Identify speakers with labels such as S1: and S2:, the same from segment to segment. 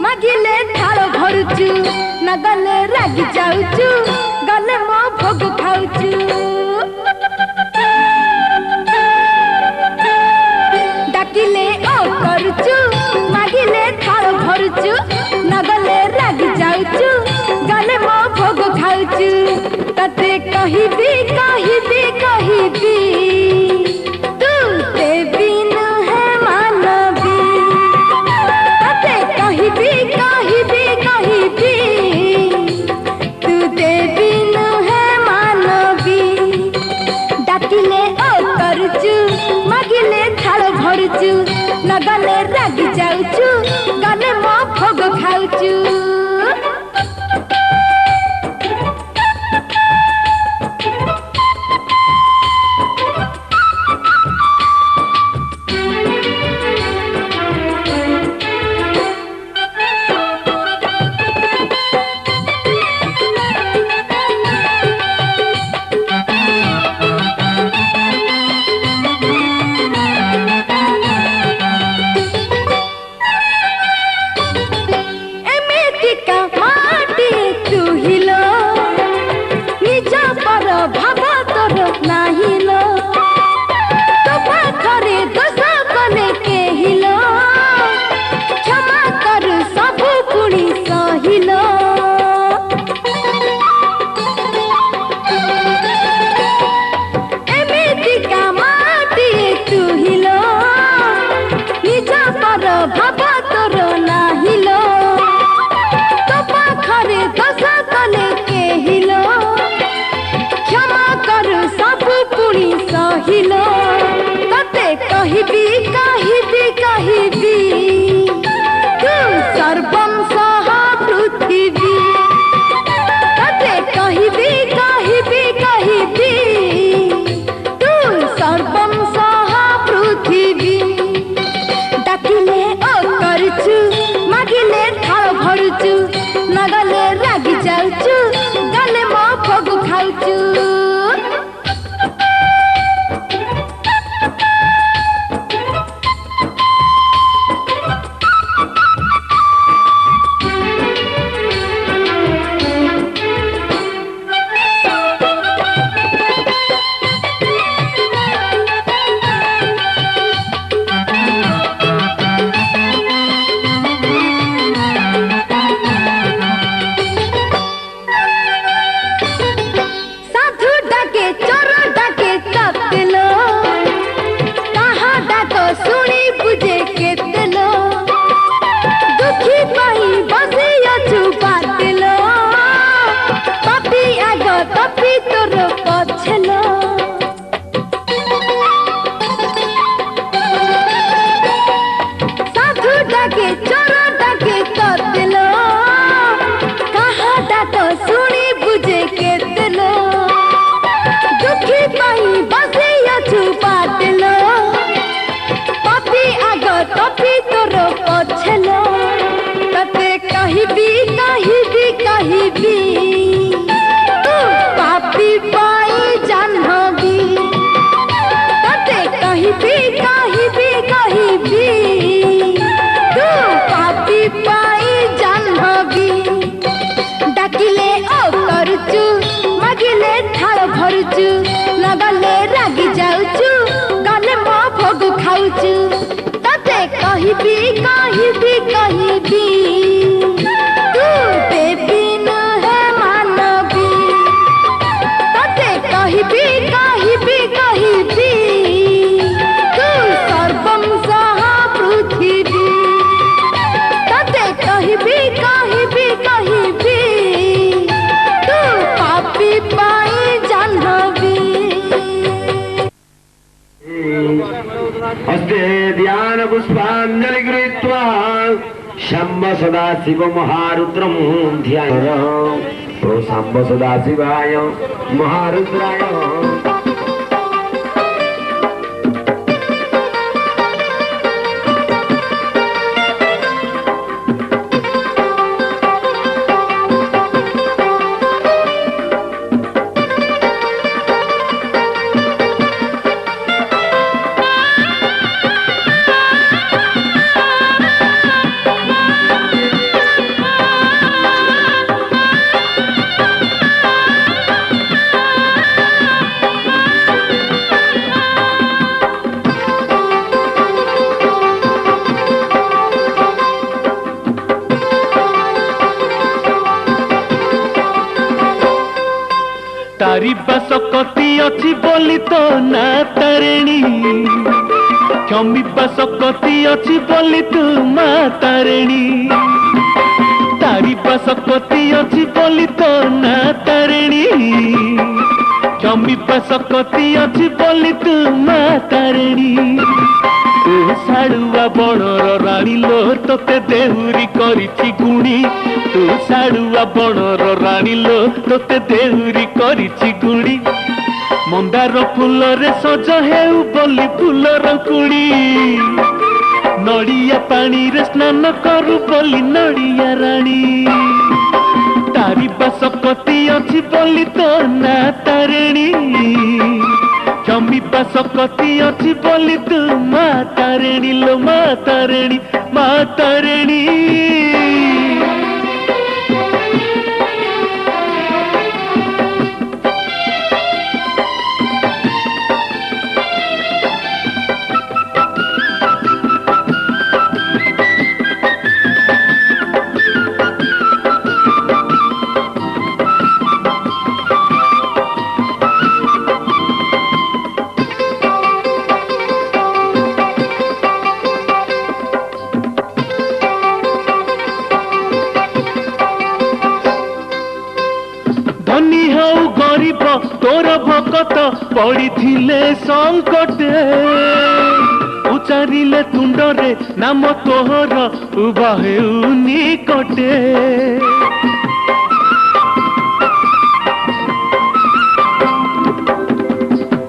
S1: मागिले थाल भरुचु न गले रागी जाउचु गले मो भोग खाउचु डाकिले ओ करुचु मागिले थाल भरुचु न गले रागी जाउचु गले मो भोग खाउचु तते कहिबी कहिबी कहिबी तू ते बिनु है मानवी तते कहिबी कहिबी कहिबी तू ते बिनु है मानवी डाकिले ओ करुचु मागिले थाल भरुचु न गले रागी जाउचु गले मो भोग खाउचु कहिबी कहिबी कहिबी तू सर्वं सह पृथिवी तते कहिबी कहिबी कहिबी तू सर्वं सह पृथिवी डाकिले ओ करुचु मागिले थाल भरुचु न गले रागी जाउचु गले मो भोग खाउचु कहिबी कहिबी कहिबी तू पापी पाई जाह्नवी तते कहिबी कहिबी कहिबी तू पापी पाई जाह्नवी डाकिले ओ करुचु मागिले थाल भरुचु न गले रागी जाउचु गले मो भोग खाउचु तते कहिबी कहिबी कहिबी कहिबी कहिबी कहिबी तू सर्वं सह पृथिवी तते कहिबी कहिबी कहिबी तू पापी पाई जाह्नवी।
S2: पुष्पांजलि गृहीत्वा शम्भ सदाशिव महारुद्रं ध्याय ओ शम्भ सदाशिवाय महारुद्राय।
S3: तारी बासकती अच्छी बोली तो ना तारिणी क्षमी बासकती अच्छी बोली तू मा तारिणी तारी बासकती अच्छी बोली तो ना तारिणी क्षमी बासकती अच्छी बोली तू मा तारिणी तू साड़ुआ बणर राणी लो तोते देहुरी करिछि गुणी तू साड़ुआ बणर राणी लो तोते देहुरी करिछि गुणी मंदार फूल रे सज हेउ बोली फूलर कुड़ी नड़िया पानी रे स्नान करू बोली नड़िया राणी तारी बासकती अच्छी बोली तो ना तारिणी क्षमी बासकती अच्छी बोली तू मा तारिणी लो मा तारिणी मा तारिणी। धनी हऊ गरीब तोर भकत पड़ी थिले संकटे उचारिले तुंडरे नाम तोहर उबा हेउ निकटे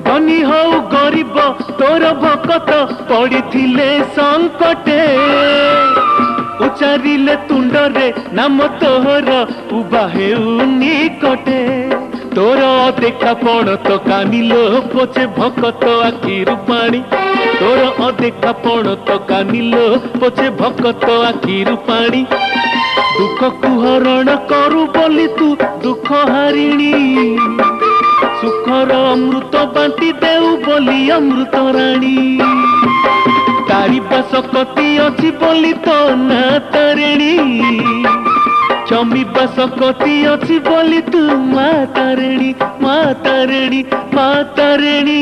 S3: धनी हऊ गरीब तोर भकत पड़ी थिले संकटे उचारिले तुंडरे नाम तोहर उबा हेउ निकटे तोर देखा पण तो कानिलो पोछे भकत आखिरु पानी तोर अदेखा पण तो कानिलो पोछे भकत आखिरु पानी दुख कुहरण करू बोली तू दुख हारिणी सुखर अमृत बांटी देऊ बोली अमृत राणी तारी बासकती अच्छी बोली तो ना तारिणी क्षमी बासकती अच्छी बोली तू मा तारिणी मा तारिणी मा तारिणी।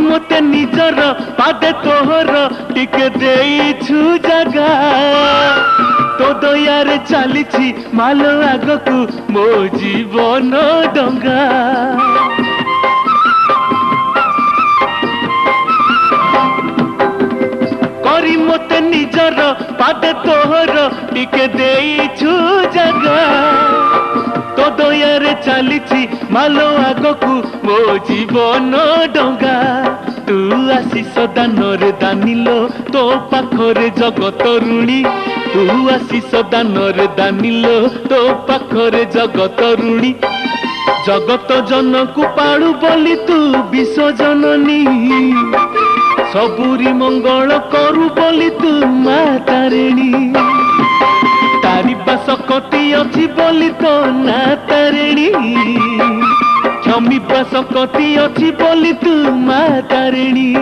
S3: मते निजर पादे तोहर टिके देइछु जगा तो दयारे चलीछि मालो आगकू मो जीवन डंगा करी मते निजर पादे तोहर टिके देइछु जगा तो दयारे चलीछि मालो आगकू मो जीवन डंगा तू आशीष दानर दानिलो तो पाखरे जगत ऋणी तू आशीष दानर दानिलो तो पाखरे जगत ऋणी जगत जनकू पाळु बोली तू विश्व जननी सबुरी मंगल करू बोली तू मा तारिणी तारी बासकती अच्छी बोली तो ना तारिणी क्षमी सकती अच्छी बोली तू माँ तारिणी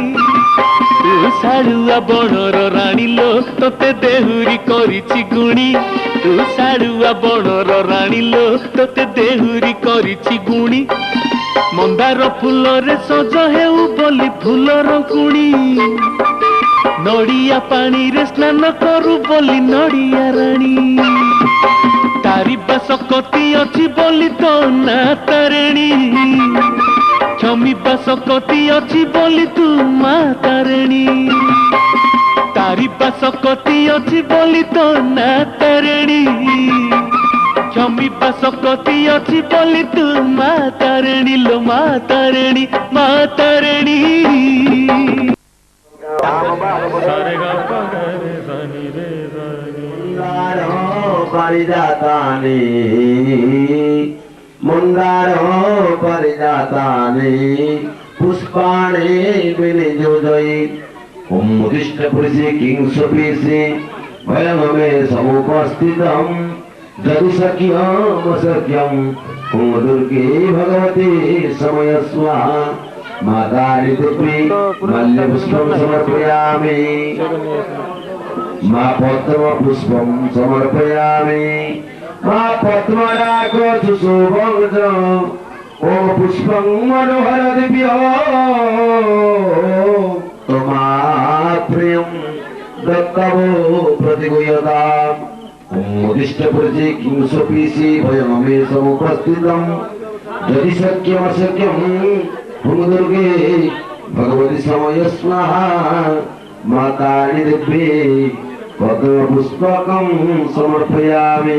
S3: तू साड़ुआ बणर राणी लो तोते देहुरी करिछि गुणी तू साड़ुआ बणर राणी लो तोते देहुरी करिछि गुणी मंदार फूल रे सज हेउ बोली फूलर कुणी नड़िया पानी रे स्नान करू बोली नड़िया राणी तारी सकती अच्छी बोली तो ना तारिणी क्षमी सकती अच्छी बोली तू माँ तारिणी तारी सकती अच्छी बोली तो ना तारिणी क्षमी सकती अच्छी बोली तू माँ तारिणी लो माँ तारिणी माँ तारिणी
S2: परिजातानि मुंदारो परिजातानि पुष्पाणि विनियोजयि उद्दिष्टपुरुषे किंसुपीसि वयममे समुपस्थितं यदि शक्यं दुर्गे भगवती समयस्व मातानि देवी मल्यपुष्पं समर्पयामि मा पद्मपुष्पं समर्पयामि मा पद्मरागो शुभं ॐ पुष्पं मनोहर दिव्य त्वमाप्रियं दत्तवो प्रतिगुह्यताम् उद्दिष्टपुरुषे किंसुपीसि वयममे समुपस्थितं यदि शक्यमशक्यं दुर्गे भगवती समयस्व मातानि देवी पद्मपुष्पकं समर्पयामि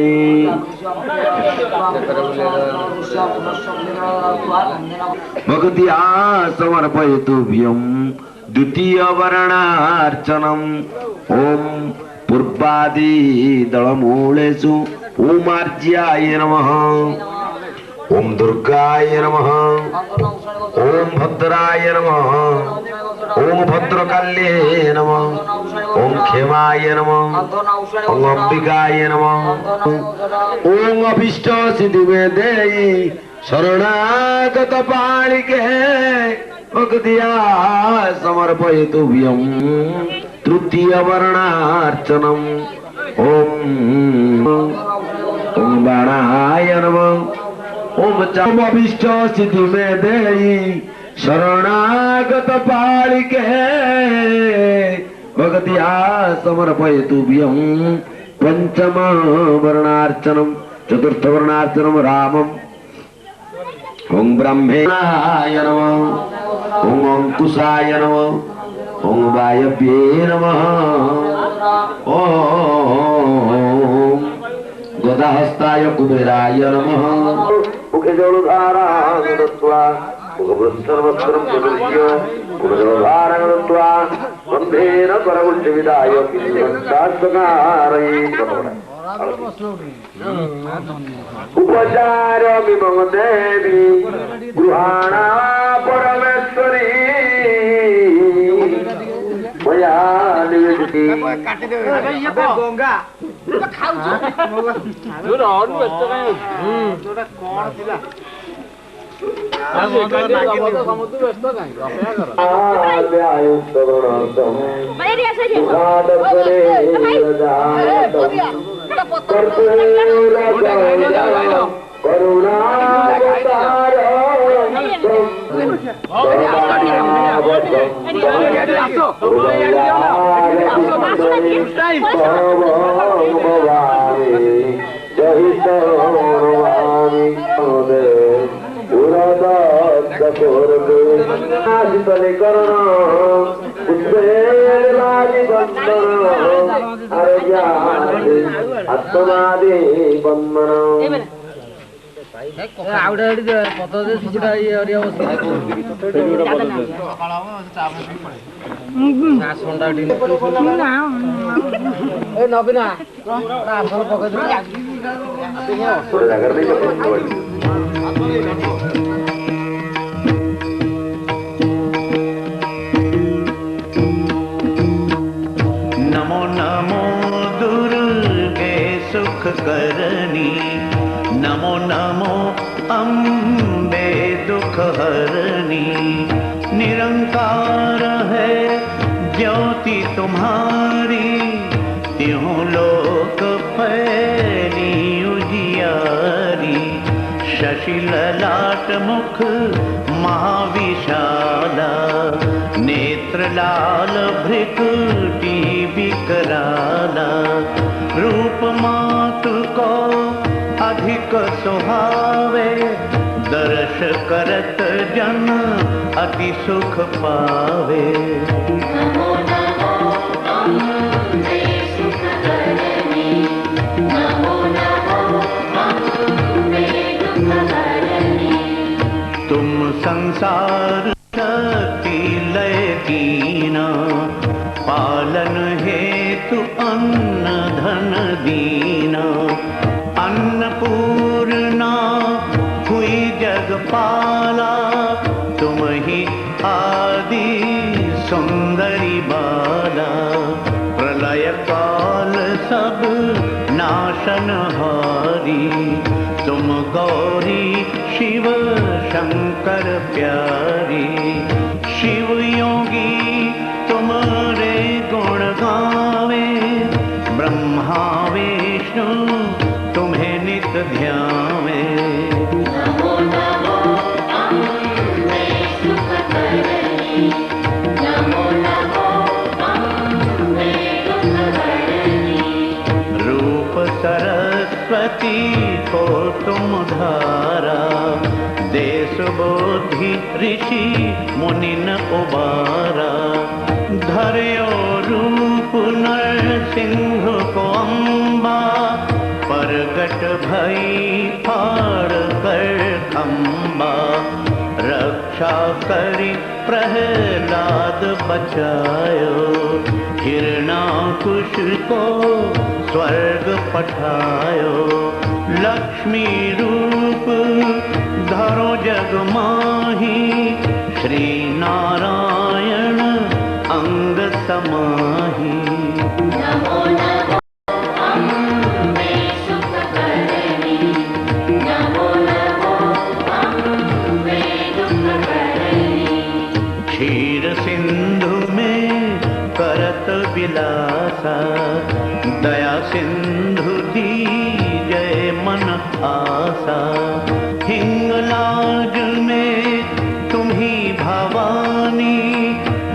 S2: भगवत्या समर्पयितुभ्यं द्वितीय वर्णार्चनम् ॐ पूर्वादि दलमूलेषु ओमार्ज्याय नमः ओम दुर्गाय नमः ओम भद्राय नमः ओम भद्रकाल्ये नमः ओम क्षेमाय नमः ओम अंबिकाय नमः ओम अभीष्ट सिद्धिमे देयि शरणागत पाणिके भक्त्या समर्पयितुभ्यं तृतीय वर्णार्चनम् ओम बाणाय नमः ओम चामभीष्ट सिद्धि में देयि शरणागत पालिके भगत्या समर्पयितुभ्यं पंचम वर्णार्चनम चतुर्थ वर्णार्चनम रामम ओम ब्रह्मेणाय नमः ओम अंकुशाय नमः ओम वायव्ये नमः ओम गदाहस्ताय कुबेराय नमः मुखे जलधारा दत्त्वा मुखवृत्तवस्त्रं प्रदृश्य मुखजलधारा दत्त्वा बन्धेन करगुण्डविदाय किञ्चित्तात्मकारये उपचारमि मम देवी गृहाणा परमेश्वरी मया निवेदिती गंगा
S3: नमो नमो दुर्गे सुख करनी नमो नमो अम्बे दुख
S4: दुख हरनी। निरंकार है ज्योति तुम्हारी, त्यों लोक फैली उजियारी। शशि ललाट मुख महाविशाला, नेत्र लाल भृकुटी विकराला। रूप मातु को अधिक सुहावे, दर्श करत जन अति सुख पावे। तुम संसार शक्ति लय कीना, पालन हेतु अन्न धन दीना। अन्नपूर्णा हुई जगपाला, तुम ही आदि सुंदरी बाला। प्रलय काल सब नाशनहारी, तुम गौरी शिव शंकर प्यारी। शिव योगी तुम्हारे गुण गावे, ब्रह्मा विष्णु तुम्हें नित ध्यावे। रूप सरस्वती को तुम धारा, देश बोधि ऋषि मुनि न उबारा। धर्यो रूप नरसिंह को अम्बा, प्रगट भई फाड़ कर खम्बा। रक्षा करी प्रहलाद बचायो, हिरणाकुश को स्वर्ग पठायो। लक्ष्मी रूप धरो जग माही, श्री नारायण अंग समाही। नमो नमो अम्बे सुख करनी, नमो नमो अम्बे दुख करनी। क्षीर सिंधु में करत विलासा, दया सिंधु दीजय मन आसा। हिंगलाज में तुम्ही भवानी,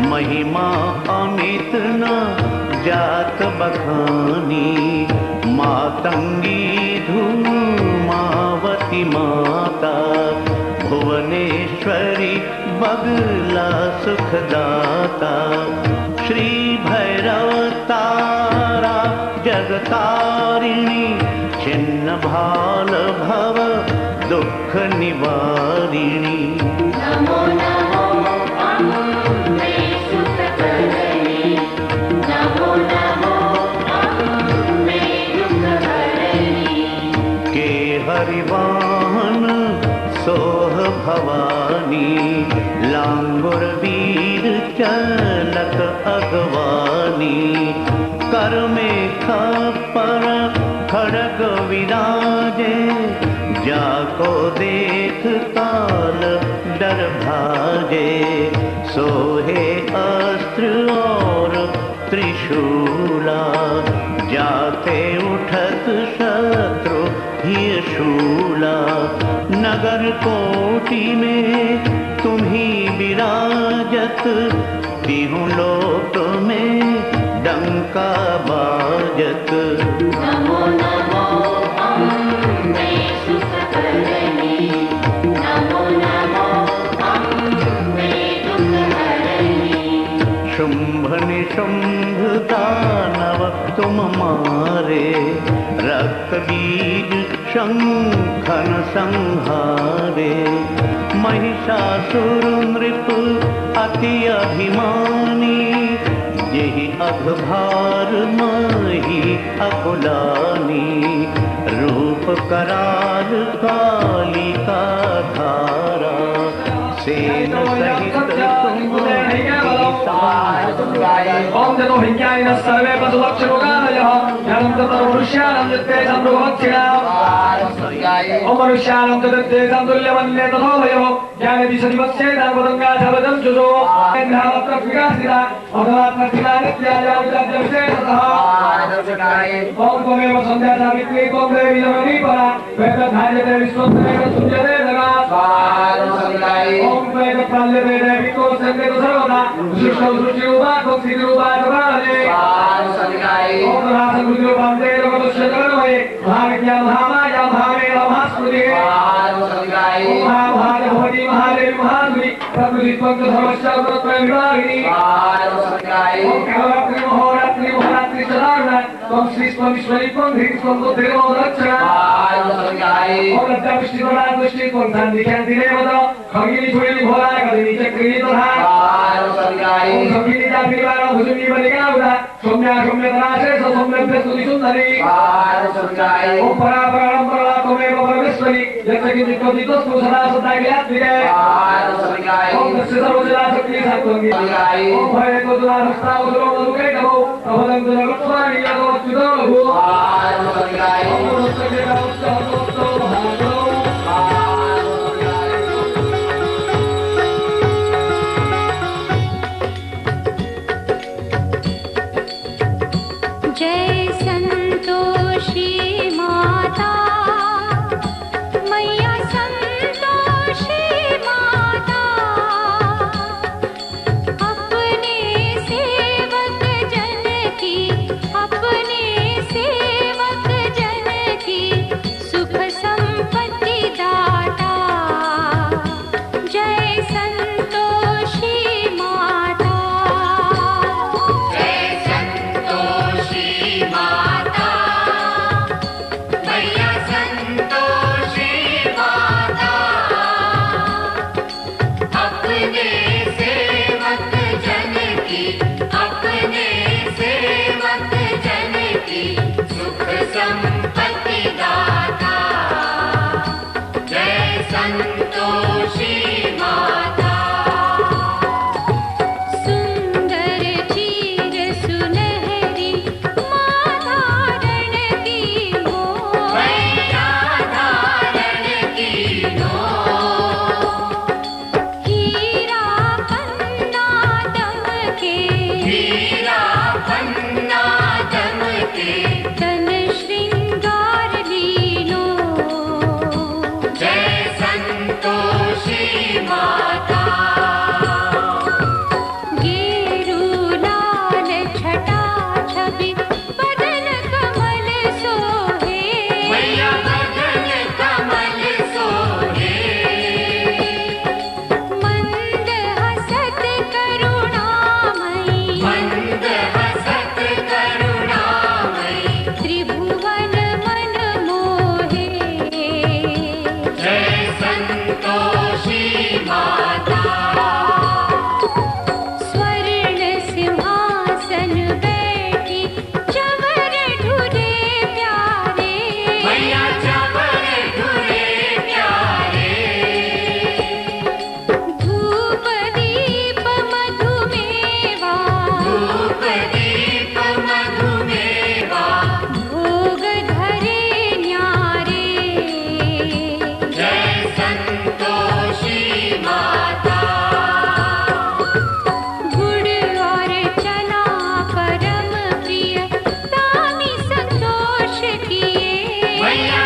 S4: महिमा अमित न जात बखानी। मातंगी धूमावती माता, भुवनेश्वरी बगला सुखदाता। श्री भैरव तारा जगतारिणी, छिन्न भाल भव दुख निवारिणी। नमो नमो अम्बे सुख करनी, नमो नमो अम्बे दुख हरनी। के हरिवाहन सोह भवानी, लांगुर वीर चलत अगवानी। कर में खपर खड़ग विराजे, जाको देख काल डर भाजे। सोहे अस्त्र और त्रिशूला, जाते उठत शत्रु ही शूला। नगर कोटि में तुम्ही विराजत, तीहूं लोक में डंका बाजत। नमो नमो अम्बे सुख करनी, नमो नमो अम्बे दुख हरनी। शुंभ निशुंभ दानव तुम मारे, रक्त बीज शंखन संहारे। महिषासुर नृप अति अभिमानी, यही अघभार माही अकुलानी। रूप कराल कालिका धारा, सेन सहित
S5: ओम जनो हिज्ञाय न सर्वे पशुपक्षिरोगादयः, ज्ञानं ततो मनुष्याणां यत्ते सम्भवक्षिणाम्। ओम मनुष्याणां तदत्ते संतुल्यमन्ये तथो वयो ज्ञानति सदिवस्येदावदङ्गा सर्वजं जुजो एन्धावत्र विकासिता अधवात्मस्थिता नित्याजाविद्याविशेषतः ओम त्वमेव सन्ध्या सावित्री त्वं देवी नमनि परा वेदधार्यते विश्वोत्तरेण तुल्यते जगत् ओम वेद प्राल्यते देवी को संगेत सर्वदा सृष्टौ सृष्टिरूपा त्वक्सिरूपा जगाले ओम रासगुरुरूपां ते रमदुष्य जगन्मये महाविद्या महामाया महामेव महास्मृति ओम महाभारती महादेवी महाधुरी प्रकृतित्वं च सर्वस्य गुरुत्वविभागिनी ओम कालरात्रि महोरात्रि महोरात्रि सदारुणा त्वं श्रीस्त्वं ईश्वरी त्वं ह्रीस्त्वं बुद्धिर्मोदक्षणा ओम लज्जापुष्टिकरणा तुष्टित्वं शान्तिशान्तिरेवत खगिनी छुरिनी भोला कदिनी चक्रिणी तथा ओम सखिनी जातिवारा भुजुनी बलिकाउदा सौम्या सौम्यतराशे सौम्यभ्य स्तुति सुन्दरी ओम परा पराणम्बरा त्वमेव परमेश्वरी यत्किञ्चित् त्वदितस्तु सदा सदा ज्ञात्विके ओम तस्य सर्वजला शक्ति सत्त्वङ्गी ओम भये त्वदुरा हस्ता उदरो मधुके कभो प्रभदं जगत्स्वामी यतो अच्युतो लघु ओम नमस्ते नमस्ते नमस्ते महादेव
S1: जय संतोषी माता मैया संतोषी माता अपने सेवक जन की सुख संपत्ति दाता जय संतोषी माता जय संतोषी माता मैया संतोषी माता अपने सेवक जन की सुख संपत्ति दाता जय संतोषी माता सुंदर चीर सुनहरी माता धारण की हो मैया धारण की हो हीरा पन्ना दमके तन श्रृंगार लीनो जय संतोषी माता गेरू लाल छटा छवि बदन कमल सोहे मैया बदन कमल सोहे मंद हसत करुणामयी त्रिभुवन मन मोहे जय संतोषी माता स्वर्ण सिंहासन बैठी चवर ढूरे प्यारे मैया चवर ढूरे प्यारे धूप दीप मधुमेवा भोग धरे न्यारे जय संतोषी माता गुड़ और चना परम प्रिय तामी संतोष किए मैया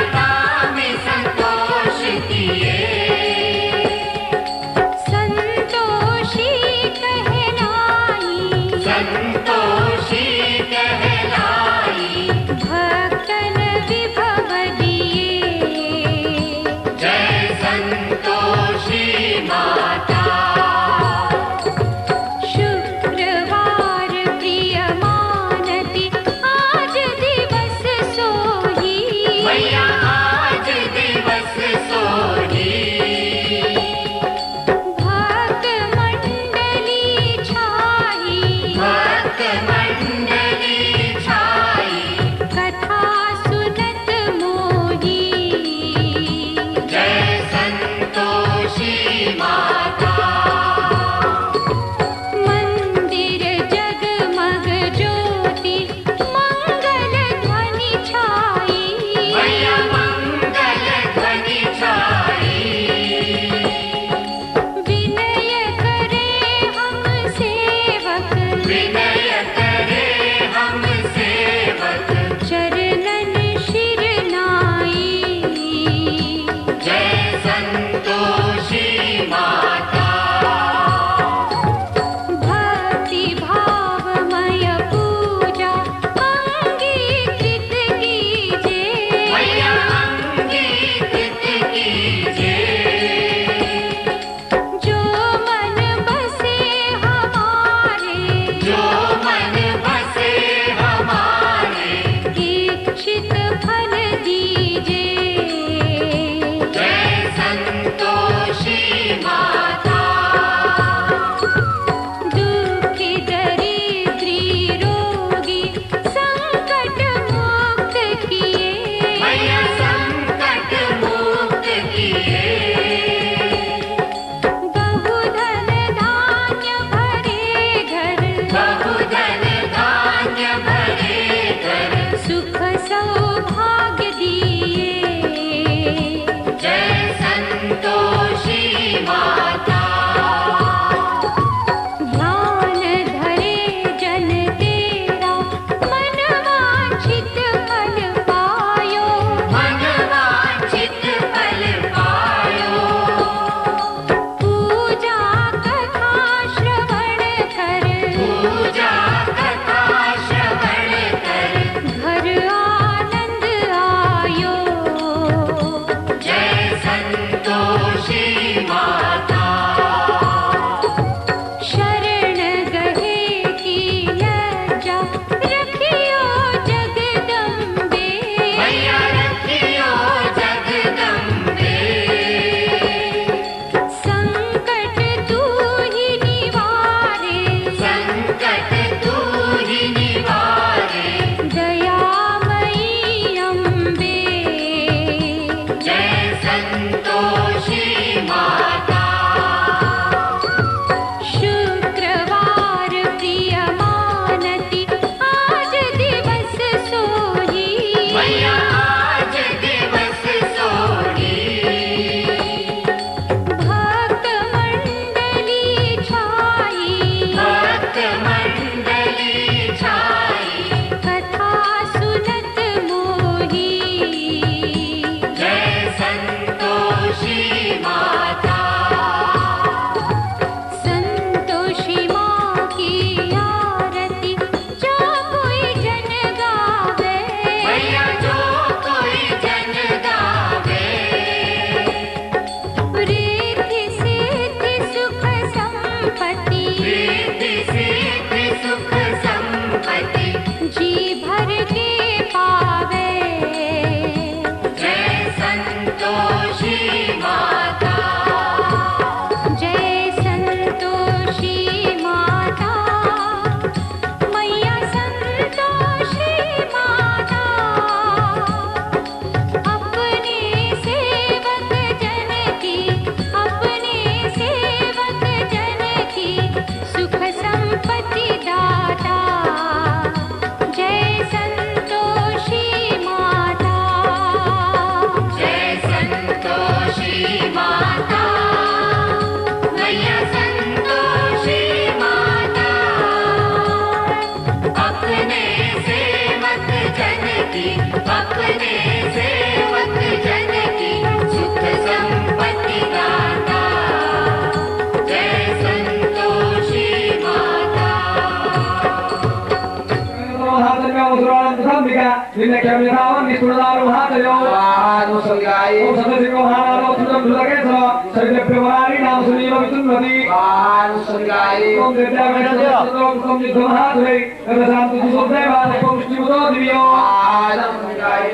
S5: लेख्यं यथावन् निष्ठुरदारु महातयो
S2: स्वाहा संगाय
S5: ओम सदसिंहो महानादो सुदं धुलकेशव सर्वेभ्यवहारि नाम सुनीव वितुन्वति
S2: स्वाहा संगाय
S5: ओम देव्यावेशोम ओम युद्ध महाधुरे रवशांतु सुदेवान ओम विष्णुदो दिव्यो
S2: स्वाहा संगाय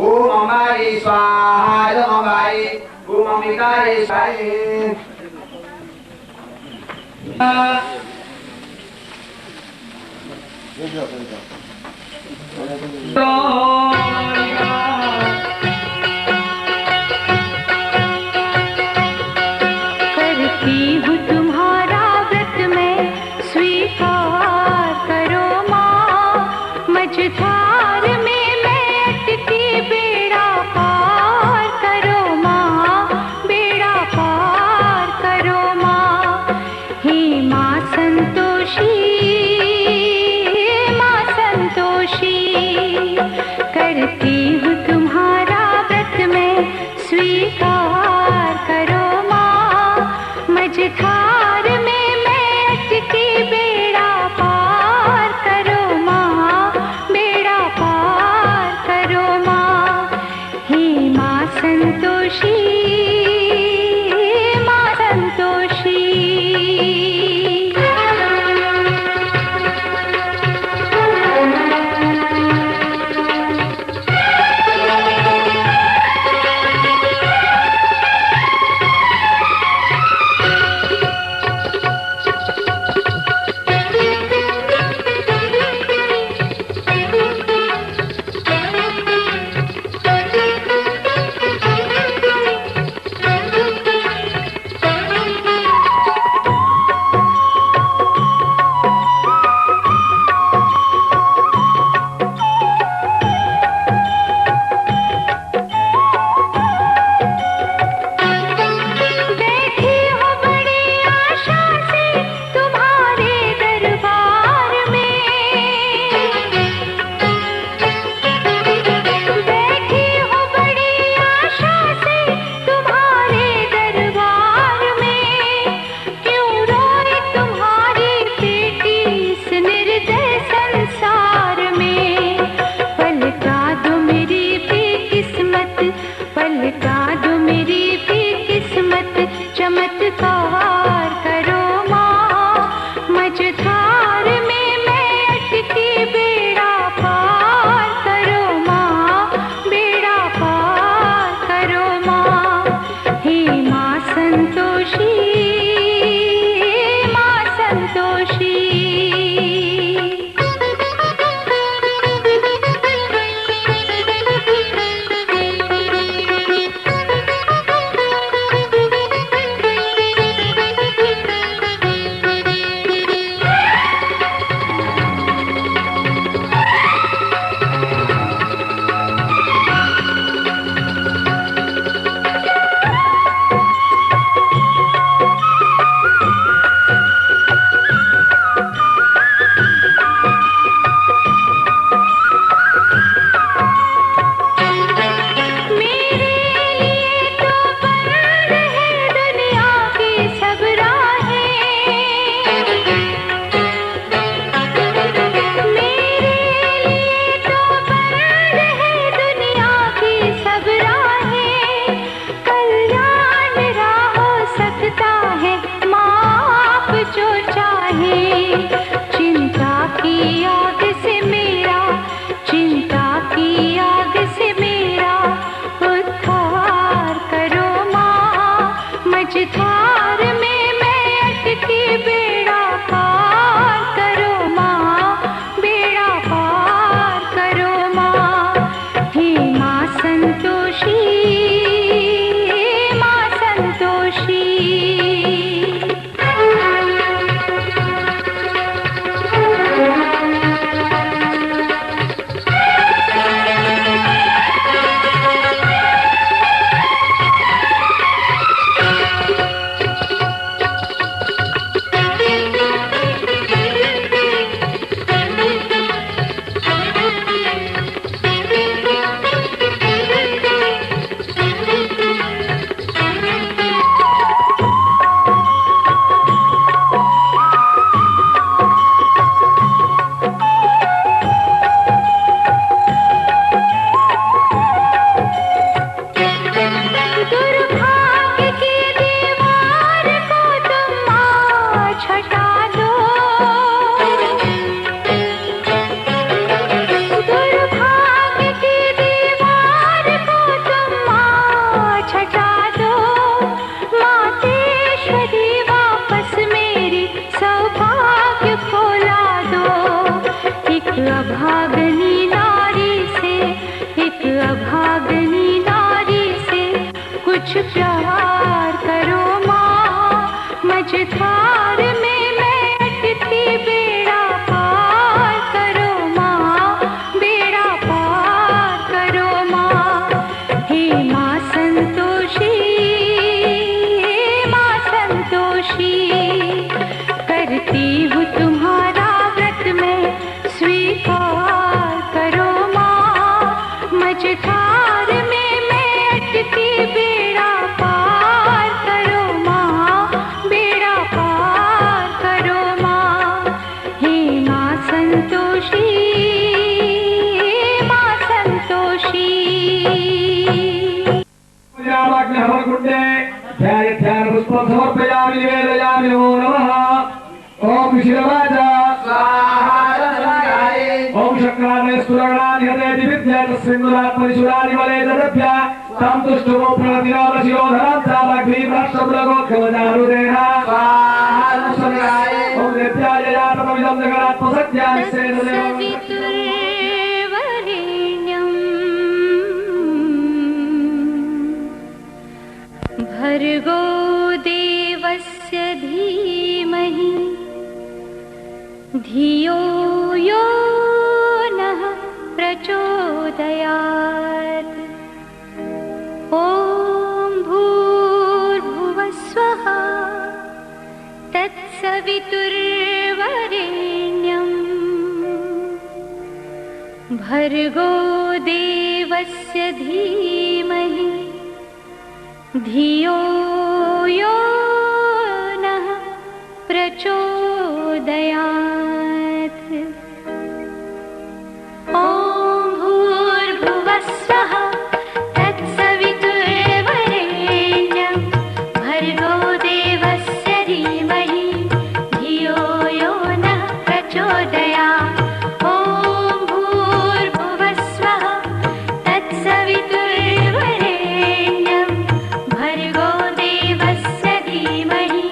S2: ओम अमाय स्वाहा अमाय ओम अमिताय स्वाहा
S1: करती हूँ तुम्हारा व्रत में स्वीकार करो माँ मझधार में मैं अटकी बेड़ा पार करो माँ बेड़ा पार करो माँ हे माँ संतोषी करती हूँ तुम्हारा व्रत में स्वीकार करो माँ मझधार में मैं अटकी बेड़ा पार करो माँ बेड़ा पार करो माँ हे माँ संतोषी माँ संतोषी प्यार करो माँ, मझधार में मैं अटकी, बेड़ा पार करो माँ, बेड़ा पार करो माँ। हे माँ संतोषी, माँ संतोषी, करती हूँ तुम्हारा व्रत में स्वीकार करो माँ, मझधार में मैं अटकी, बेड़ा पार करो माँ, बेड़ा पार करो माँ। हे माँ संतोषी, माँ संतोषी।
S5: ध्यान पुष्पं समर्पयामि, निवेदयामि। नमो नमः। ओम शिरवाचा ओम शक्राने सुरगणाधिपते दिव्या तस्मिन्नुरात्मनिशुरानि वले ददभ्य तं तुष्टुमो प्रणतिनोदशिरोधनं चालग्नि भ्रष्टब्लगोत्खमजारुदेन ओम नित्याय यातमविदं जगदात्मसत्यानि
S1: भर्गो देवस्य धीमहि धियो यो नः प्रचोदयात्। ॐ भूर्भुवस्वः तत्सवितुर्वरेण्यम् भर्गो देवस्य धीमहि धियो यो नः प्रचोदयात्। ॐ भूर्भुवस्वः तत्सवितुर्वरेण्यं भर्गो देवस्य धीमहि धियो यो नः प्रचोदयात्। ॐ भूर्भुवस्वः तत्सवितुर्वरेण्यं भर्गो देवस्य धीमहि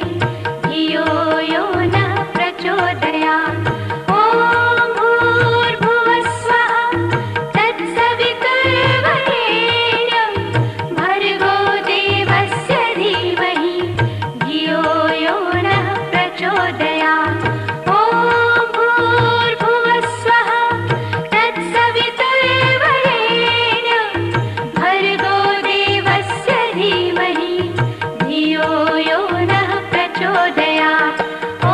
S1: धियो यो नः प्रचोदयात्। ॐ भूर्भुवस्वः तत्सवितुर्वरेण्यं भर्गो देवस्य धीमहि धियो यो नः प्रचोदयात्। ॐ भूर्भुवस्वः तत्सवितुर्वरेण्यं भर्गो देवस्य धीमहि धियो यो नः प्रचोदयात्। ॐ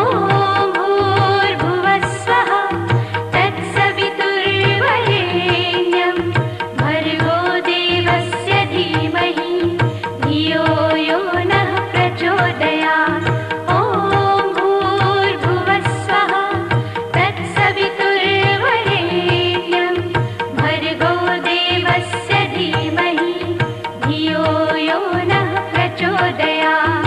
S1: भूर्भुवस्वः तत्सवितुर्वरेण्यं भर्गो देवस्य धीमहि धियो यो नः प्रचोदयात्। ॐ भूर्भुवस्वः तत्सवितुर्वरेण्यं भर्गो देवस्य धीमहि धियो यो नः प्रचोदयात्।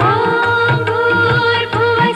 S1: ॐ भूर्भुवस्वः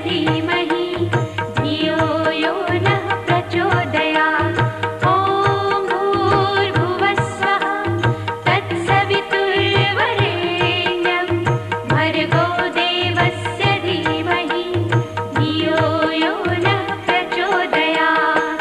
S1: धीमहि धियो यो नः प्रचोदयात् ॐ भूर्भुवस्सुवः तत्सवितुर्वरेण्यं भर्गो देवस्य धीमहि धियो यो नः प्रचोदयात्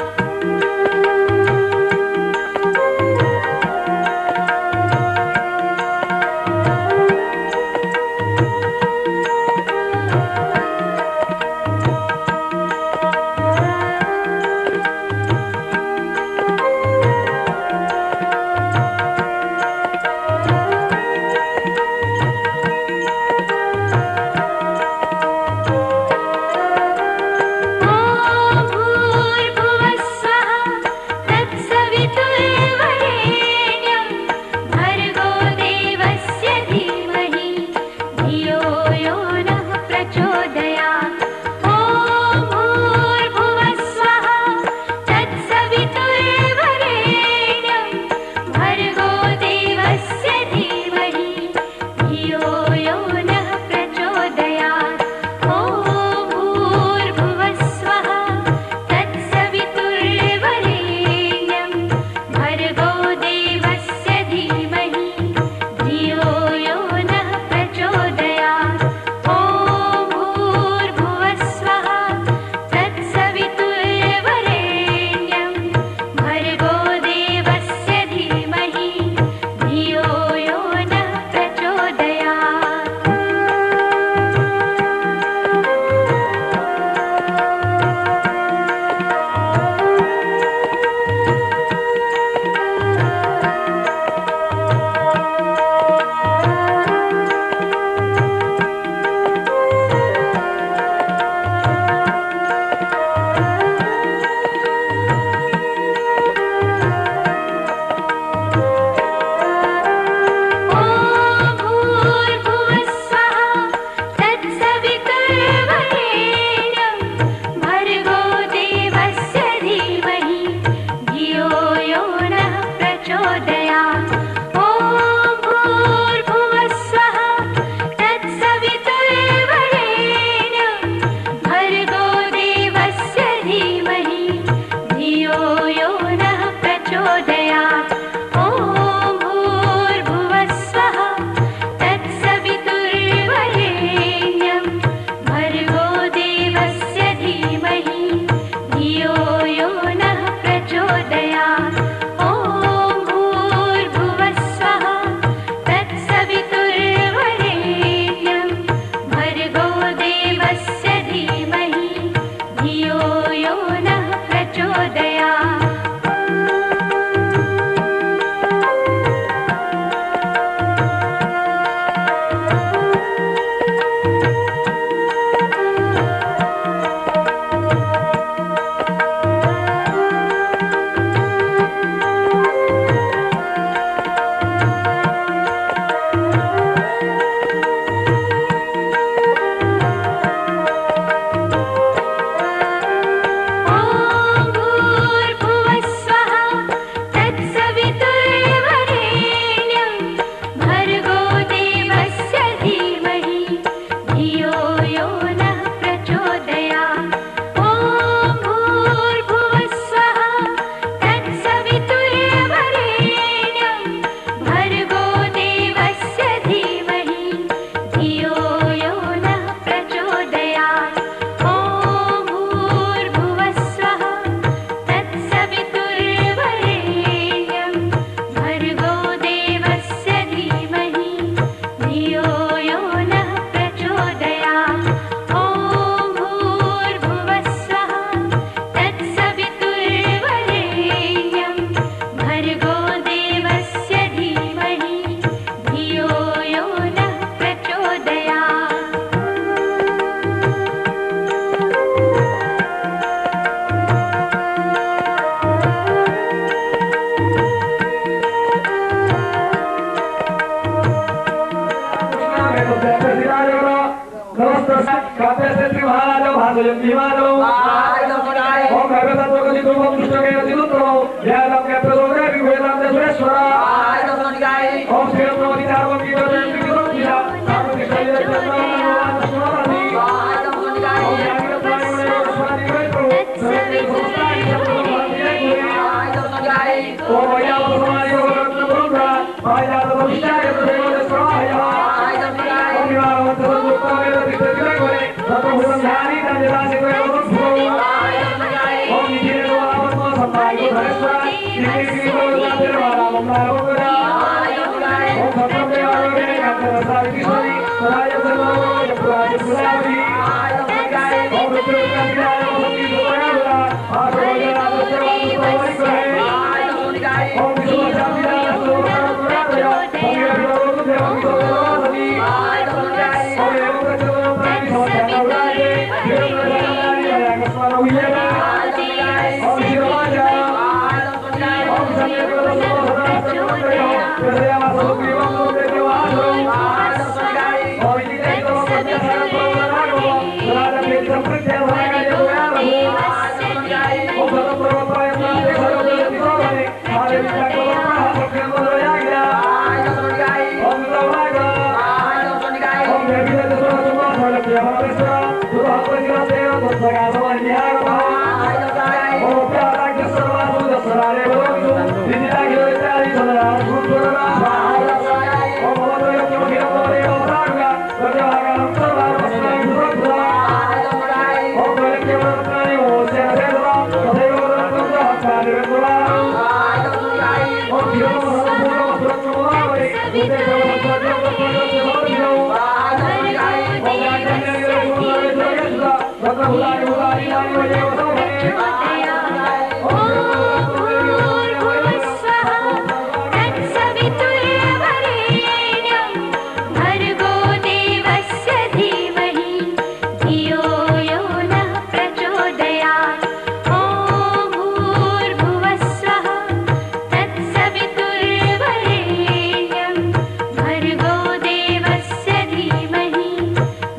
S5: Om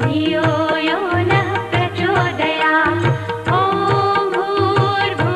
S1: धियो यो नः प्रचोदयात्। ॐ भूर्भुवः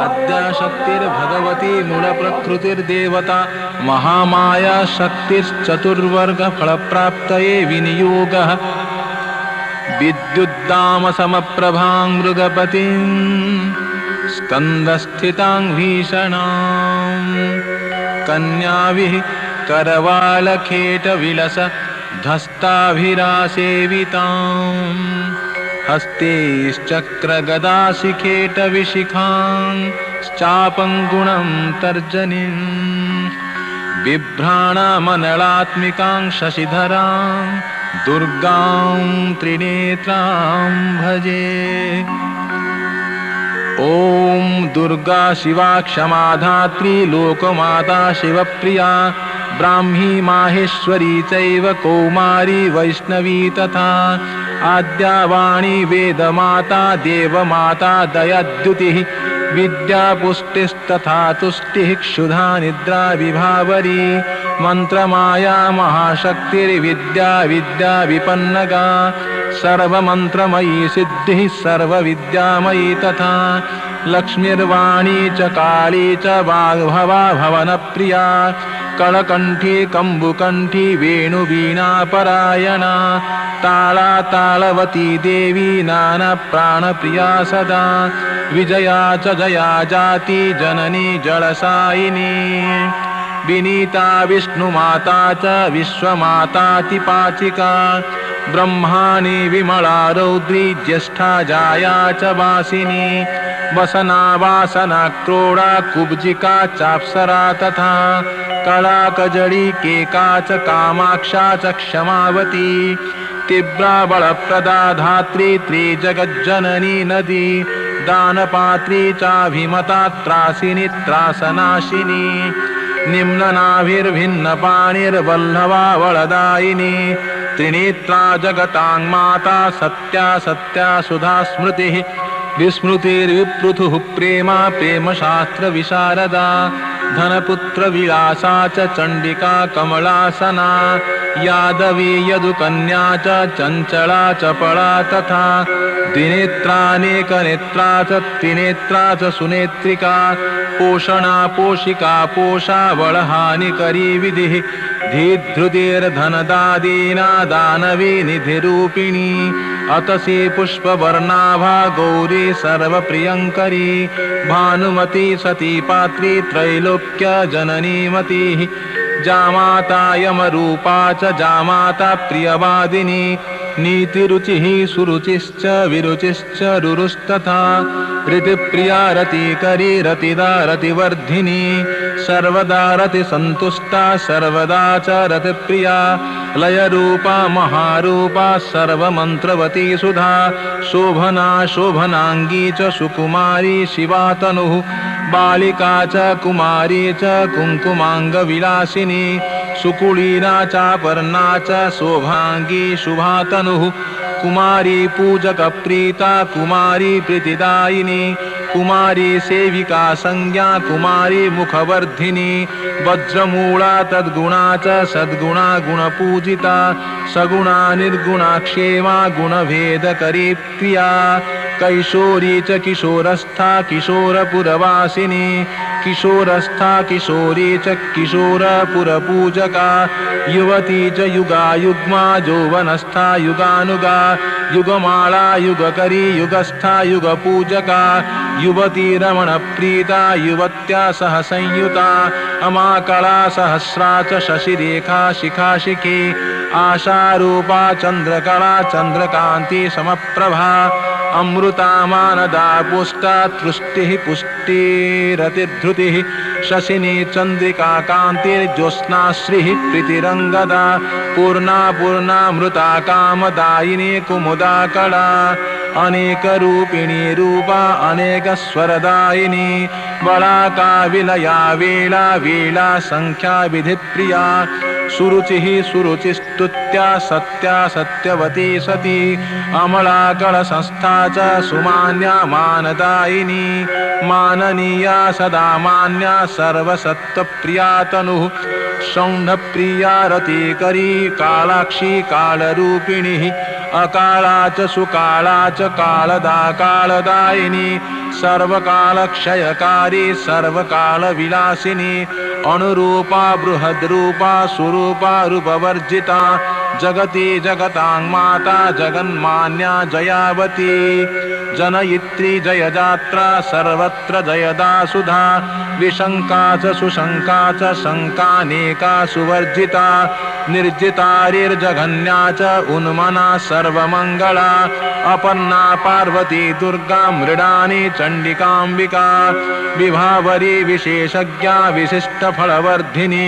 S6: अद्याशक्तिर्भगवती मूलप्रकृतिर्देवता महामाया शक्तिश्चतुर्वर्ग फलप्राप्तये विनियोगः विद्युद्दामसमप्रभां मृगपतिं स्कन्दस्थितां भीषणां कन्याभिः करवालखेटविलस धस्ताभिरासेवितां हस्तैश्चक्रगदाशिखेटविशिखां श्चापं गुणं तर्जनीं बिभ्राणामनलात्मिकां शशिधरां दुर्गां त्रिनेत्रां भजे। ॐ दुर्गा शिवा क्षमा धात्री लोकमाता शिवप्रिया ब्राह्मी माहेश्वरी चैव कौमारी वैष्णवी तथा आद्या वाणी वेदमाता देवमाता दयाद्युतिः विद्यापुष्टिस्तथा तुष्टिः क्षुधा निद्रा विभावरी मंत्रमाया महाशक्तिर्विद्या विद्या विपन्नगा सर्वमंत्रमयी सिद्धिः सर्वविद्यामयी तथा लक्ष्मीर्वाणी च काली च वाग्भवा भवनप्रिया कलकंठी कंबुकंठी वेणुवीणापरायणा ताला तालवती देवी नाना प्राणप्रिया सदा विजया च जया जाति जननी जलसायिनी विनीता विष्णुमाता च विश्वमातातिपाचिका ब्रह्माणि विमला रौद्री ज्येष्ठा जाया च वासिनी वसना वासना क्रोड़ा कुब्जिका चाप्सरा तथा कला कजड़ी केका च कामाक्षा च क्षमावती तीव्रा बलप्रदा धात्री त्रिजगज्जननी नदी दानपात्री चाभिमता त्रासिनी त्रासनाशिनी निम्ननाभिर्भिन्नपाणिर्वल्लभा वलदायिनी त्रिनेत्रा जगतां माता सत्या सत्या सुधा स्मृतिः विस्मृतिर्विपृथुः प्रेमा प्रेम शास्त्र विशारदा धनपुत्र विलासा च चंडिका कमलासना यादवी यदुकन्या च चंचला चपला तथा द्विनेत्रानेकनेत्रा च त्रिनेत्रा च सुनेत्रिका पोषणा पोषिका पोषा बलहानिकरी विधिः धीधृतिर्धनदादीना दानवी निधिरूपिणी अतसी पुष्पवर्णाभा गौरी सर्वप्रियंकरी भानुमती सती पात्री त्रैलोक्य जननीमती जामाता यमरूपा च जामाता प्रियवादिनी नीतिरुचिः सुरुचिश्च विरुचिश्च रुरुस्तथा रतिप्रिया रतिकरी रतिदा रतिवर्धिनी सर्वदा रतिसन्तुष्टा सर्वदा च रतिप्रिया लयरूपा महारूपा सर्वमन्त्रवती सुधा शोभना शोभनांगी च सुकुमारी शिवा तनुः बालिका च कुमारी च कुङ्कुमाङ्गविलासिनी सुकुलीना चापर्णा च शोभांगी शुभा तनुः कुमारी पूजक प्रीता कुमारी प्रीतिदायिनी कुमारी सेविका संज्ञा कुमारी मुखवर्धिनी वज्रमूला तद्गुणा च सद्गुणा गुणपूजिता सगुणा निर्गुणा क्षेमा गुणभेदकरी प्रिया कैशोरी च किशोरस्था किशोरपुरवासिनी किशोरस्था किशोरी च किशोरपुरपूजका युवती च युगायुग्मा यौवनस्था युगानुगा युगमाला युगकरी युगस्था युगपूजका युवती रमण प्रीता युवत्या सह संयुता अमाकला सहस्रा च शशिरेखा शिखाशिखी आशारूपा चंद्रकला चंद्रकांति समप्रभा अमृता मानदा पुष्टा तृष्टिः पुष्टिरतिधृतिः शशिनी चंद्रिका कांतिर्ज्योत्स्नाश्रीः प्रीतिरंगदा पूर्णा पूर्णामृता कामदायिनी कुमुदा कला अनेक रूपिणी रूपा अनेक स्वरदायिनी बलाका विलया वेला वेला संख्या विधि प्रिया सुरुचिः सुरुचिस्तुत्या सत्या सत्यवती सती अमला कल संस्था च सुमान्या मानदायिनी माननीया सदा मान्या सर्वसत्वप्रिया तनुः सौंढप्रिया रतिकरी कालाक्षी कालरूपिणी अकाला च सुकाला च कालदा कालदायिनी सर्वकालक्षयकारी सर्वकालविलासिनी अनुरूपा बृहद्रूपा सुरूपा रूपवर्जिता जगति जगतां माता जगन्मान्या जयावती जनयित्री जयजात्रा सर्वत्र जयदा सुधा विशंका च सुशंका च शंकानेका सुवर्जिता निर्जितारिर्जघन्या च उन्मना सर्वमंगला अपर्णा पार्वती दुर्गा मृडानी चंडिकांबिका विभावरी विशेषज्ञा विशिष्ट फलवर्धिनी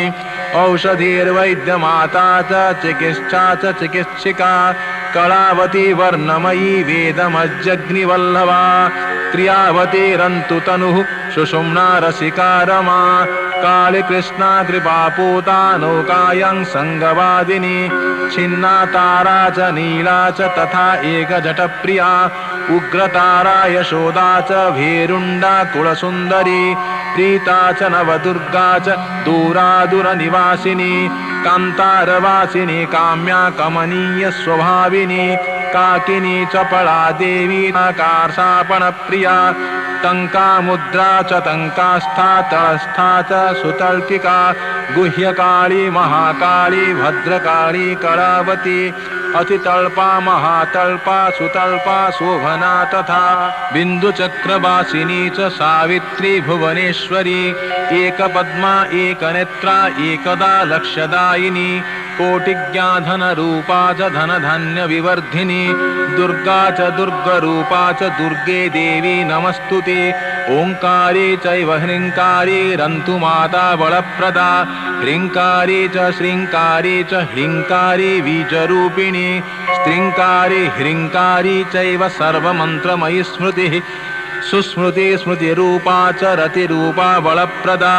S6: औषधीर्वैद्यमाता च चिकित्सा च चिकित्सिका कलावती वर्णमयी वेदमज्जग्निवल्लभा क्रियावतीरन्तुतनुः सुषुम्ना रसिका रमा कालीकृष्णा कृपापूता नौकायां संगवादिनी छिन्ना तारा च नीला च तथा एकजटप्रिया उग्रतारा यशोदा च भेरुण्डा कुलसुन्दरी प्रीता च नवदुर्गा च दूरादुरनिवासिनी कान्तारवासिनी काम्या कमनीय स्वभाविनी काकिनी चपला देवी कार्षापणप्रिया टंका मुद्रा च टंकास्था तलस्था च सुतल्किका गुह्यकाली महाकाली भद्रकाली कलावती अतितल्पा महातल्पा सुतल्पा शोभना तथा बिन्दुचक्रवासिनी च सावित्री भुवनेश्वरी एकपद्मा एकनेत्रा एकदा लक्ष्यदायिनी कोटिज्ञाधनरूपा च धनधान्य विवर्धिनी दुर्गा च दुर्गरूपा च दुर्गे देवी नमस्तुते ओंकारे चैव ह्रींकारे रन्तुमाता बलप्रदा ह्रींकारे च श्रींकारे च ह्रींकारे बीजरूपिणी स्त्रींकारे ह्रींकारे चैव सर्वमन्त्रमयी स्मृतिः सुस्मृति स्मृतिरूपा च रतिरूपा बलप्रदा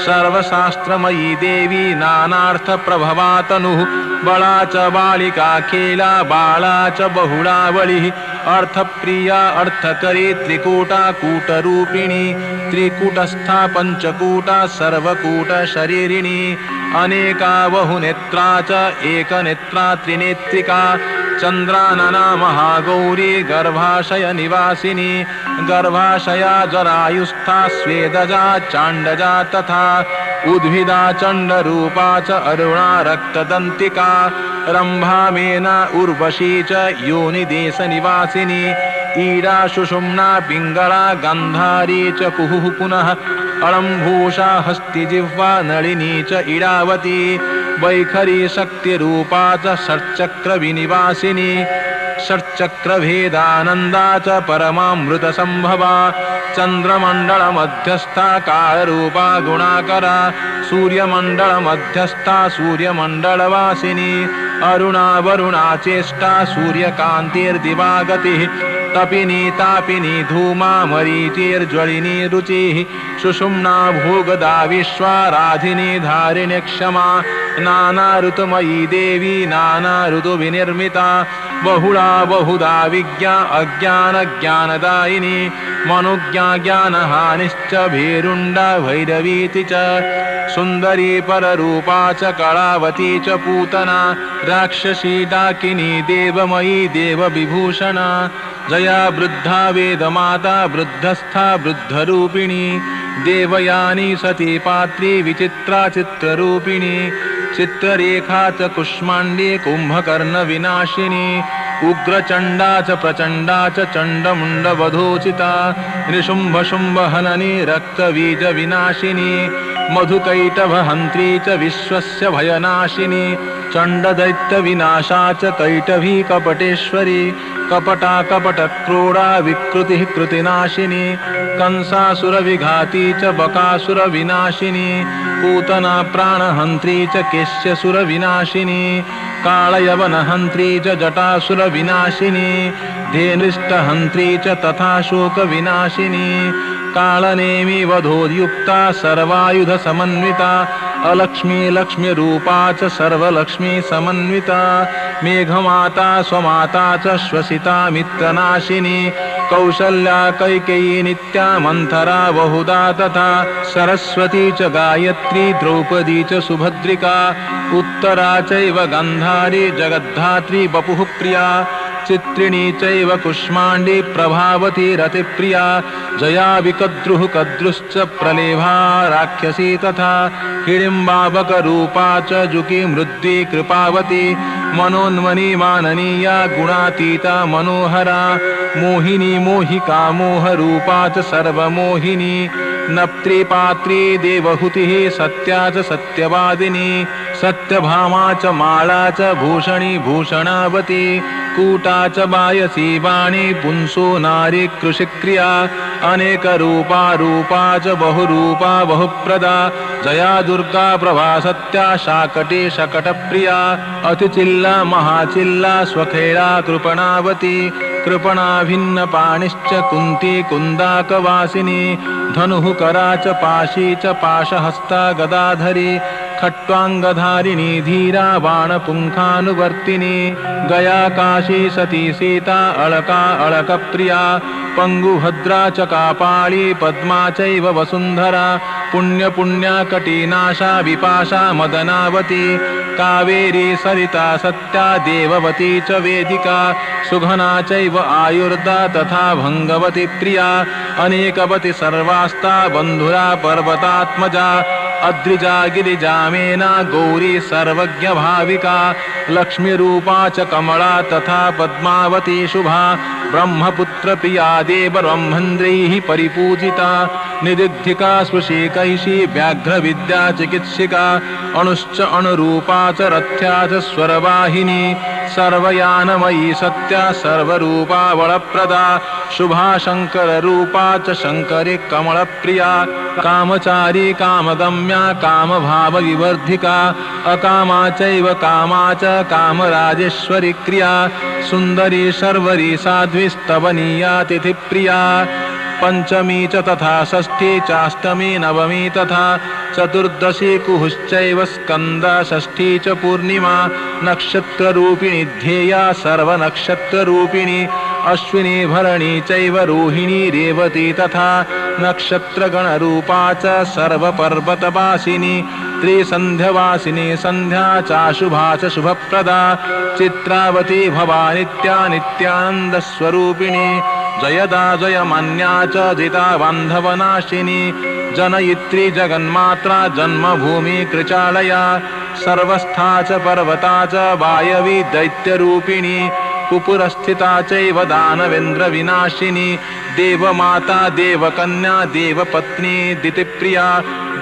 S6: सर्वशास्त्रमयी देवी नानार्थ प्रभवा तनुः बला च बालिका खेला बाला च बहुला बलिः अर्थप्रिया अर्थकरी त्रिकूटा कूटरूपिणी त्रिकूटस्था पंचकूटा सर्वकूट शरीरिणी अनेका बहुनेत्रा च एकनेत्रा त्रिनेत्रिका चंद्रानना महागौरी गर्भाशय निवासिनी गर्भाशया जरायुस्था स्वेदजा चांडजा तथा उद्भिदा चंडरूपा च अरुणा रक्तदंतिका रंभा मेना उर्वशी च योनिदेश निवासिनी ईडा सुषुम्ना पिंगला गंधारी च कुहुः पुनः अळम्भूषा हस्तिजिह्वा नलिनी च इडावती वैखरी शक्तिरूपा च षट्चक्र विनिवासिनी षट्चक्रभेदानन्दा च परमामृतसंभवा चन्द्रमण्डलमध्यस्था कालरूपा गुणाकरा सूर्यमण्डलमध्यस्था सूर्यमण्डलवासिनी अरुणा वरुणा चेष्टा सूर्यकान्तिर्दिवागतिः तपिनी तापिनी धूमा मरीचिर्ज्वलिनी रुचिः सुषुम्ना भोगदा विश्वाराधिनी धारिणी क्षमा नाना ऋतुमयी देवी नाना ऋतुविनिर्मिता बहुला बहुधा विज्ञा अज्ञान ज्ञानदायिनी मनुज्ञा ज्ञानहानिश्च भेरुण्डा भैरवीति च सुन्दरी पररूपा च कलावती च पूतना राक्षसी डाकिनी देवमयी देवविभूषणा जया वृद्धा वेदमाता वृद्धस्था वृद्धरूपिणी देवयानी सती पात्री विचित्रा चित्ररूपिणी चित्ररेखा च कुष्माण्डी कुंभकर्ण विनाशिनी उग्रचण्डा च प्रचण्डा च चण्डमुण्डवधोचिता निशुम्भशुम्भहननी रक्तबीज विनाशिनी मधुकैटभहन्त्री च विश्वस्य भयनाशिनी चण्डदैत्य विनाशा च कैटभी कपटेश्वरी कपटा कपटक्रोड़ा विकृतिः कृतिनाशिनी कंसासुर विघाती च बकासुर विनाशिनी पूतना प्राणहन्त्री च केश्यसुर विनाशिनी कालयवनहन्त्री च जटासुर विनाशिनी धेनुष्टहन्त्री च तथा शोक विनाशिनी कालनेमि वधोद्युक्ता सर्वायुध समन्विता अलक्ष्मी लक्ष्मी रूपा च सर्वलक्ष्मी समन्विता मेघमाता स्वमाता च श्वसिता मित्रनाशिनी कौसल्या कैकेयी नित्या मंथरा बहुधा तथा सरस्वती च गायत्री द्रौपदी च सुभद्रिका उत्तरा चैव गंधारी जगद्धात्री बपुः प्रिया चित्रिणी चैव कुष्माण्डी प्रभावती रतिप्रिया जया विकद्रुः कद्रुश्च प्रलेभा राक्षसी तथा हिडिम्बाबकरूपा च जुकी मृद्वी कृपावती मनोन्मनी माननीया गुणातीता मनोहरा मोहिनी मोहिका मोहरूपा च सर्वमोहिनी नप्त्री पात्री देवहुतिः सत्या च सत्यवादिनी सत्यभामा च माला च भूषणी भूषणावती कूटा च बायसी वाणी पुंसो नारी कृषिक्रिया अनेकरूपा रूपा च बहुरूपा बहुप्रदा जया दुर्गा प्रभा सत्या शाकटी शकटप्रिया अतिचिल्ला महाचिल्ला स्वखेला कृपणावती कृपणा भिन्न पाणिश्च कुन्ती कुन्दाकवासिनी धनुः करा च पाशी च पाशहस्ता गदाधरी खट्वांगधारिणी धीरा बाणपुंखानुवर्तिनी गया काशी सती सीता अलका अलकप्रिया पंगुभद्रा च कापाली पद्मा चैव वसुंधरा पुण्य पुण्या कटीनाशा विपाशा मदनावती कावेरी सरिता सत्या देववती च वेदिका सुघना चैव आयुर्दा तथा भंगवती प्रिया अनेकवती सर्वास्ता बंधुरा पर्वतात्मजा अद्रिजा गिरिजा मेना गौरी सर्वज्ञ भाविका लक्ष्मीरूपा च कमला तथा पद्मावती शुभा ब्रह्मपुत्र प्रिया देव ब्रह्मन्द्रैः परिपूजिता निदिग्धिका स्पृशिकैषी व्याघ्र विद्या चिकित्सिका अणुश्च अणुरूपा च रथ्या च स्वरवाहिनी सर्वयानमयी सत्या सर्वरूपा बलप्रदा शुभा शंकर रूपा च शंकरी कमलप्रिया कामचारी कामगम्या कामभाव विवर्धिका अकामा चैव कामा च कामराजेश्वरी क्रिया सुंदरी शर्वरी साध्वी स्तवनीया तिथिप्रिया पंचमी च तथा षष्ठी चाष्टमी नवमी तथा चतुर्दशी कुहुश्चैव स्कंदा षष्ठी च पूर्णिमा नक्षत्ररूपिणी ध्येया सर्वनक्षत्ररूपिणी अश्विनी भरणी चैव रोहिणी रेवती तथा नक्षत्रगणरूपा च सर्वपर्वतवासिनी त्रिसन्ध्यवासिनी संध्या चाशुभा च शुभप्रदा चित्रावती भवा नित्या नित्यानन्दस्वरूपिणी जयदा जयमान्या च जिता बान्धवनाशिनी जनयित्री जगन्मात्रा जन्मभूमि कृचालया सर्वस्था च पर्वता च वायवी दैत्यरूपिणी कुपुरस्थिता चैव दानवेन्द्र विनाशिनी देवमाता देवकन्या देवपत्नी दितिप्रिया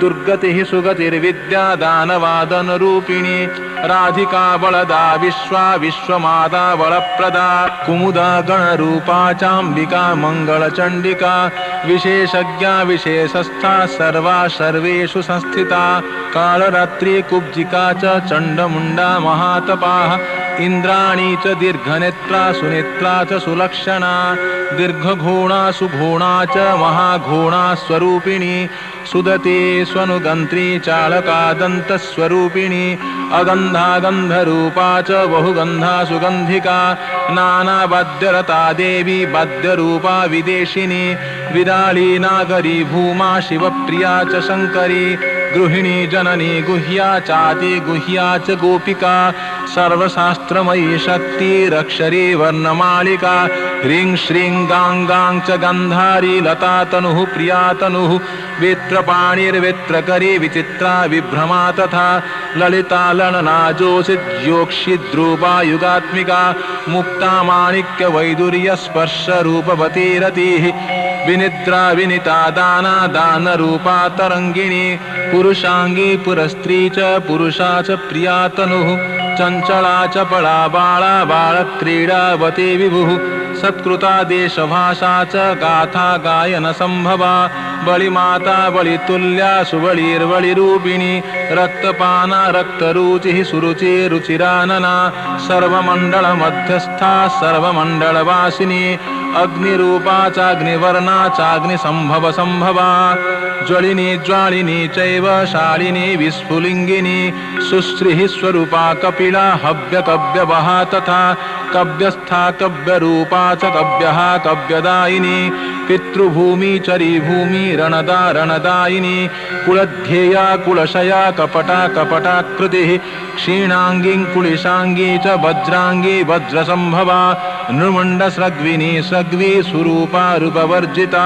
S6: दुर्गतिः सुगतिर्विद्या दानवादन रूपिणी राधिका बलदा विश्वा विश्वमाता बलप्रदा कुमुदा गणरूपा चाम्बिका मंगलचंडिका विशेषज्ञा विशेषस्था सर्वा सर्वेषु संस्थिता कालरात्रि कुब्जिका च चंडमुंडा महातपाः इंद्राणी च दीर्घनेत्रा सुनेत्रा च सुलक्षणा दीर्घघोणा सुघोणा च महाघोणा स्वरूपिणी सुदती स्वनुगंत्री चालका दंतस्वरूपिणी अगंधा गंधरूपा च बहुगंधा सुगंधिका नाना वाद्यरता देवी वाद्यरूपा विदेशिनी विराली नागरी भूमा शिवप्रिया च शंकरी गृहिणी जननी गुह्या चाति गुह्या च गोपिका सर्वशास्त्रमयी शक्ति रक्षरी वर्णमालिका ह्रीं श्रीं गां गां च गंधारी लता तनुः प्रिया तनुः वेत्रपाणिर्वेत्रकरी विचित्रा विभ्रमा तथा ललिता ललना जोषिद्योक्षि ध्रुवा युगात्मिका मुक्ता माणिक्य वैदुर्य स्पर्श रूपवती रतिः विनिद्रा विनिता दाना दान रूपा तरंगिणी पुरुषांगी पुरस्त्री च पुरुषा च प्रिया तनुः चंचला चपला बाला बालक्रीडावती विभुः सत्कृता देशभाषा च गाथा गायन संभवा बलिमाता बलितुल्या सुबलिर्बलिरूपिणी रक्तपाना रक्तरुचिः सुरुचि रुचिरानना सर्वमंडल मध्यस्था सर्वमंडलवासिनी अग्निरूपा चाग्निवर्णा चाग्निसंभव संभवा ज्वलिनी ज्वालिनी चैव शालिनी विस्फुलिंगिनी सुश्रीः स्वरूपा कपिला हव्यकव्यवहा तथा कव्यस्था कव्यरूपा च कव्यः कव्यदायिनी पितृभूमि चरीभूमि रणदा रणदायिनी कुलध्येया कुलशया कपटा कपटाकृतिः क्षीणांगी कुलिशांगी च वज्रांगी वज्रसंभवा नृमुंड स्रग्विनी स्रग्वी स्वरूपा रूपवर्जिता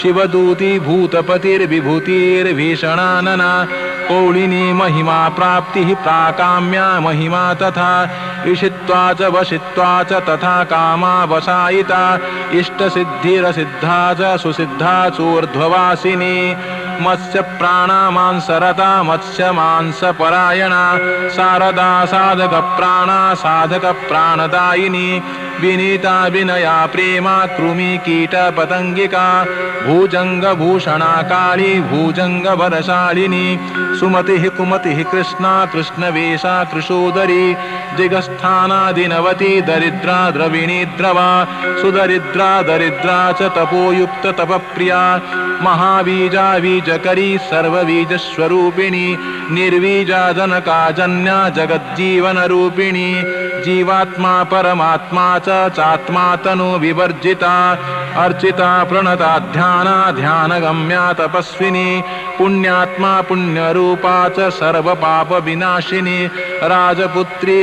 S6: शिवदूती भूतपतिर्विभूतिर्भीषणानना कौलिनी महिमा प्राप्ति प्राकाम्या महिमा तथा ईशित्वा च वशित्वा च तथा कामा वसायिता इष्टसिद्धिरसिद्धा च सुसिद्धा चोर्ध्ववासिनी मत्स्य प्राणामांसरता मत्स्य मांस परायणा शारदा साधक प्राणा साधक प्राणदायिनी विनीता विनया प्रेमा कृमि कीट पतंगिका भुजंग भूषणा काली भुजंग वरशालिनी सुमति कुमति कृष्णा कृष्णवेशा कृशोदरी जिगस्थाना दिनवती दरिद्रा द्रविणी द्रवा सुदरिद्रा दरिद्रा च तपोयुक्त तपप्रिया महाबीजा बीजकरी सर्वबीज स्वरूपिणी निर्वीजा जनका जन्या जगज्जीवन रूपिणी जीवात्मा परमात्मा च चात्मा तनु विवर्जिता अर्चिता प्रणता ध्याना ध्यानगम्या तपस्विनी पुण्यात्मा पुण्यरूपा च सर्वपाप विनाशिनी राजपुत्री